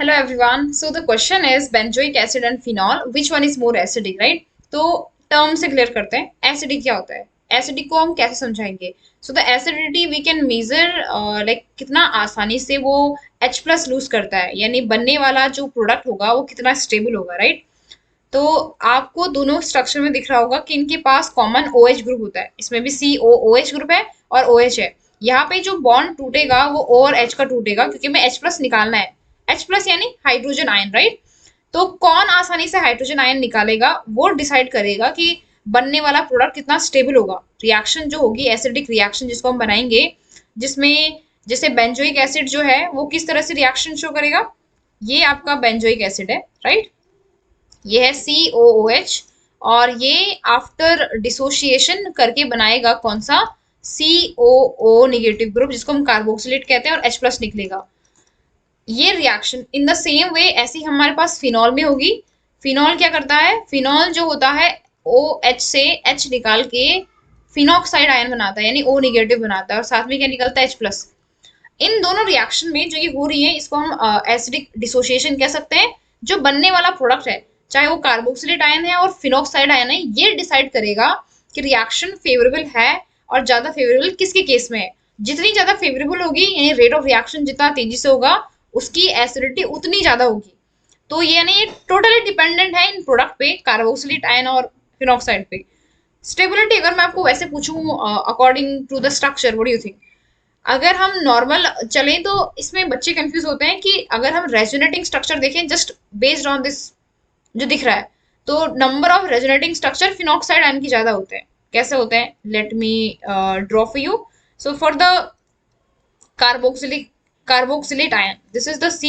Hello everyone. So the question is benzoic acid and phenol, which one is more acidic, right? तो term से clear करते हैं acidic क्या होता है। एसिडिक को हम कैसे समझाएंगे। So the acidity we can measure like कितना आसानी से वो H प्लस लूज करता है, यानी बनने वाला जो प्रोडक्ट होगा वो कितना स्टेबल होगा, राइट। तो आपको दोनों स्ट्रक्चर में दिख रहा होगा कि इनके पास कॉमन OH ग्रुप होता है, इसमें भी COOH ग्रुप है और OH है। यहाँ पे जो बॉन्ड टूटेगा वो O और H का टूटेगा, क्योंकि हमें H प्लस निकालना है। H प्लस यानी हाइड्रोजन आयन, राइट। तो कौन आसानी से हाइड्रोजन आयन निकालेगा वो डिसाइड करेगा कि बनने वाला प्रोडक्ट कितना स्टेबल होगा। रिएक्शन जो होगी एसिडिक रिएक्शन जिसको हम बनाएंगे, जिसमें जैसे बेंजोइक एसिड जो है वो किस तरह से रिएक्शन शो करेगा। ये आपका बेंजोइक एसिड है, राइट। ये है COOH और ये आफ्टर डिसोसिएशन करके बनाएगा कौन सा COO नेगेटिव ग्रुप, जिसको हम कार्बोक्सिलेट कहते हैं, और H प्लस निकलेगा। ये reaction in the same way ऐसी हमारे पास फिनॉल में होगी। फिनॉल क्या करता है, फिनॉल जो होता है OH से H निकाल के फिनॉक्साइड आयन बनाता है, यानी O नेगेटिव बनाता है, और साथ में क्या निकलता है H प्लस। इन दोनों रिएक्शन में जो ये हो रही है इसको हम एसिडिक डिसोसिएशन कह सकते हैं। जो बनने वाला प्रोडक्ट है, चाहे वो कार्बोक्सिलेट आयन है और फिनॉक्साइड आयन है, ये डिसाइड करेगा कि रिएक्शन फेवरेबल है और ज्यादा फेवरेबल किसके केस में है। जितनी ज्यादा फेवरेबल होगी, यानी रेट ऑफ रिएक्शन जितना तेजी से होगा, उसकी एसिडिटी उतनी ज्यादा होगी। तो ये यानी टोटली डिपेंडेंट है इन प्रोडक्ट पे, कार्बोक्सिलेट आयन और फिनॉक्साइड पे। स्टेबिलिटी अगर मैं आपको वैसे पूछूं according to the structure, what do you think. अगर हम नॉर्मल चलें तो इसमें बच्चे कंफ्यूज होते हैं कि अगर हम रेजोनेटिंग स्ट्रक्चर देखें जस्ट बेस्ड ऑन दिस जो दिख रहा है, तो number of resonating structure phenoxide ion की ज्यादा होते हैं। कैसे होते हैं, let me draw for you. So for the carboxylic carboxylate ion, this is the C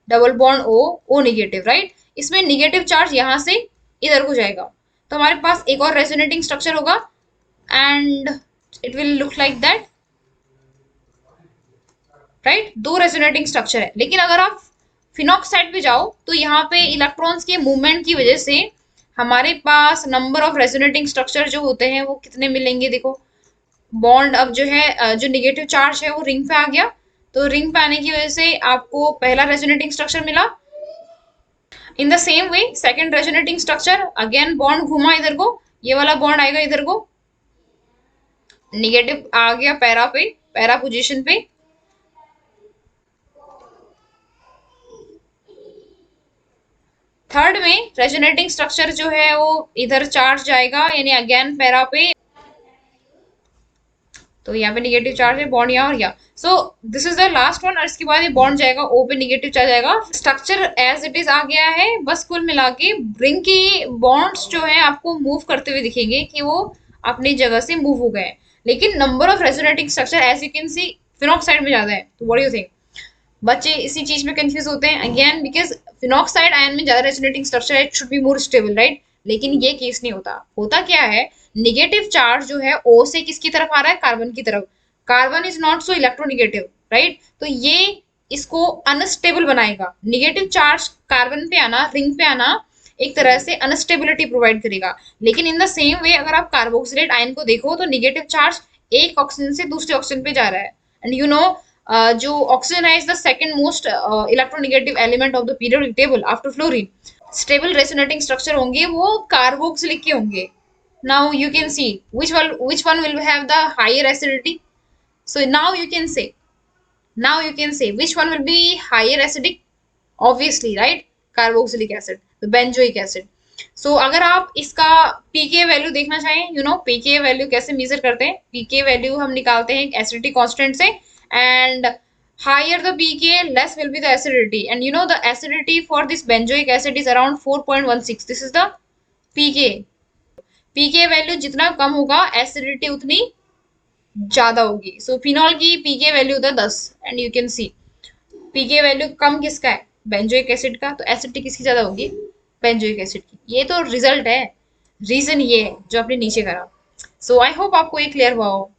double bond O negative, right. इसमें नेगेटिव चार्ज यहाँ से इधर को जाएगा, तो हमारे पास एक और रेजोनेटिंग स्ट्रक्चर होगा and it will look like that, right. दो रेजोनेटिंग स्ट्रक्चर है। लेकिन अगर आप फिनॉक्साइड पे जाओ तो यहाँ पे इलेक्ट्रॉन्स के मूवमेंट की वजह से हमारे पास नंबर ऑफ रेजोनेटिंग स्ट्रक्चर जो होते हैं वो कितने मिलेंगे। देखो बॉन्ड अब जो है जो निगेटिव चार्ज है वो रिंग पे आ गया, तो रिंग पे आने की वजह से आपको पहला रेजोनेटिंग स्ट्रक्चर मिला। In the same way second resonating structure, again bond घुमा इधर को, ये वाला बॉन्ड आएगा इधर को, निगेटिव आ गया पैरा पे, पैरा पोजीशन पे। थर्ड में रेजोनेटिंग स्ट्रक्चर जो है वो इधर चार्ज जाएगा, यानी अगेन पैरा पे, तो यहाँ पे निगेटिव चार्ज है, बॉन्ड यहाँ और यहाँ। So this is the last one, और इसके बाद ये बॉन्ड जाएगा O पे, निगेटिव चार्ज आएगा। स्ट्रक्चर एज इट इज आ गया है। बस कुल मिला के रिंग की बॉन्ड्स जो है आपको मूव करते हुए दिखेंगे कि वो अपनी जगह से मूव हो गए, लेकिन number of resonating structure as you can see phenoxide में ज्यादा है। तो व्हाट डू यू थिंक। बच्चे इसी चीज में कंफ्यूज होते हैं अगेन, बिकॉज फिनॉक्साइड आयन में ज्यादा रेजोनेटिंग स्ट्रक्चर है, it should be more stable, right. लेकिन ये केस नहीं होता। होता क्या है, निगेटिव चार्ज जो है O से किसकी तरफ आ रहा है, कार्बन की तरफ। Carbon is not so electronegative, right. तो ये इसको अनस्टेबल बनाएगा। निगेटिव चार्ज कार्बन पे आना, रिंग पे आना, एक तरह से अनस्टेबिलिटी प्रोवाइड करेगा। लेकिन इन द सेम वे अगर आप कार्बोक्सिलेट आयन को देखो तो निगेटिव चार्ज एक ऑक्सीजन से दूसरे ऑक्सीजन पे जा रहा है। एंड यू नो जो ऑक्सीजन है is the second most electronegative element of the periodic table after fluorine. Stable resonating structure होंगे वो कार्बोक्सिलिक के होंगे। Now you can see which one will have the higher acidity. So now you can say which one will be higher acidic. Obviously, right, carboxylic acid, the benzoic acid. So अगर आप इसका pK value देखना चाहें, pK value कैसे major करते हैं। pK value हम निकालते हैं एसिडिटी कांस्टेंट से, and higher the pK less will be the acidity, and the acidity for this benzoic acid is around 4.16. this is the pK. P K value जितना कम होगा एसिडिटी उतनी ज्यादा होगी। सो फिनॉल की पीके वैल्यू होता है 10, and you can see pK value कम किसका है, बेंजोइक एसिड का। तो एसिडिटी किसकी ज्यादा होगी, बेंजोइक एसिड की। ये तो रिजल्ट है, रीजन ये है जो आपने नीचे करा। सो आई होप आपको ये क्लियर हुआ हो।